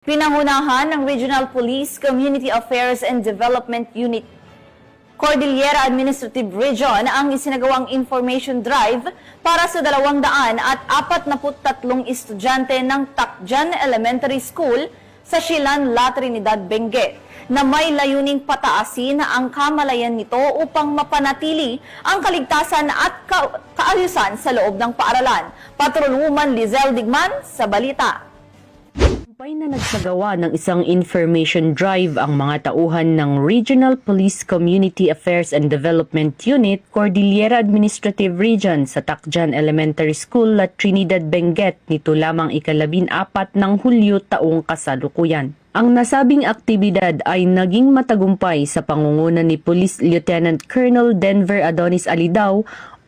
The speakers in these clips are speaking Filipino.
Pinangunahan ng Regional Police Community Affairs and Development Unit Cordillera Administrative Region ang isinagawang information drive para sa 243 estudyante ng Tacjan Elementary School sa Silan, La Trinidad, Benguet na may layuning pataasin ang kamalayan nito upang mapanatili ang kaligtasan at kaayusan sa loob ng paaralan. Patrolwoman Lizelle Digman sa balita. Tagumpay na nagsagawa ng isang information drive ang mga tauhan ng Regional Police Community Affairs and Development Unit Cordillera Administrative Region sa Tacjan Elementary School, La Trinidad, Benguet nito lamang ika-14 ng Hulyo taong kasalukuyan. Ang nasabing aktibidad ay naging matagumpay sa pangunguna ni Police Lieutenant Colonel Denver Adonis Alidao,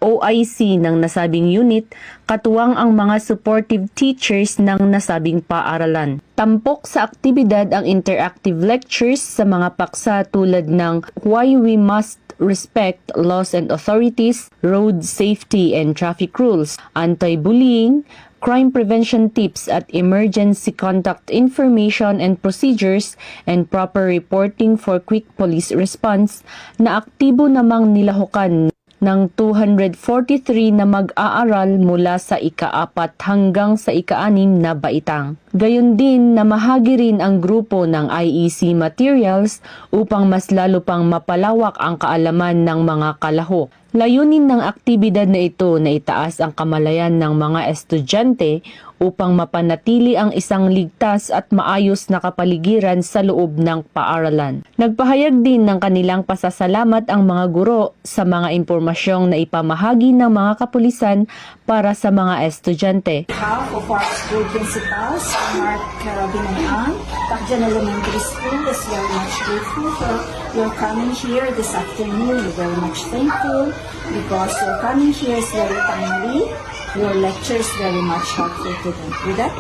OIC ng nasabing unit, katuwang ang mga supportive teachers ng nasabing paaralan. Tampok sa aktibidad ang interactive lectures sa mga paksa tulad ng Why We Must Respect Laws and Authorities, Road Safety and Traffic Rules, Anti-Bullying, Crime Prevention Tips at Emergency Contact Information and Procedures, and Proper Reporting for Quick Police Response na aktibo namang nilahukan ng 243 na mag-aaral mula sa ika-4 hanggang sa ika-6 na baitang. Gayon din na mahagi rin ang grupo ng IEC materials upang mas lalo pang mapalawak ang kaalaman ng mga kalahok. Layunin ng aktibidad na ito na itaas ang kamalayan ng mga estudyante upang mapanatili ang isang ligtas at maayos na kapaligiran sa loob ng paaralan. Nagpahayag din ng kanilang pasasalamat ang mga guro sa mga impormasyong na ipamahagi ng mga kapulisan para sa mga estudyante. On behalf of our school principals, Mark Carabinayan, Tacjan Elementary School is very much grateful for your coming here this afternoon. We're very much thankful because your coming here is very timely. Your lecture is very much helpful to them. With that,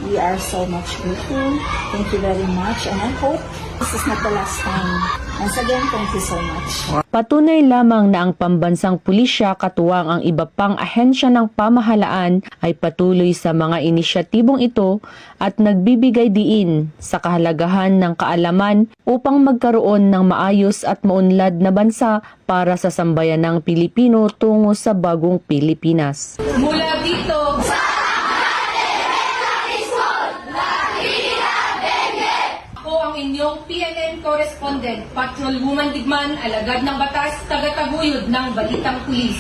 we are so much grateful. Thank you very much, and I hope this is not the last time. Once again, thank you so much. Patunay lamang na ang pambansang pulisya katuwang ang iba pang ahensya ng pamahalaan ay patuloy sa mga inisyatibong ito at nagbibigay diin sa kahalagahan ng kaalaman upang magkaroon ng maayos at maunlad na bansa para sa sambayanang Pilipino tungo sa bagong Pilipinas. Mula dito sa ako ang inyong PNN correspondent, Patrolwoman Digman, alagad ng batas, tagataguyod ng Balitang Pulis.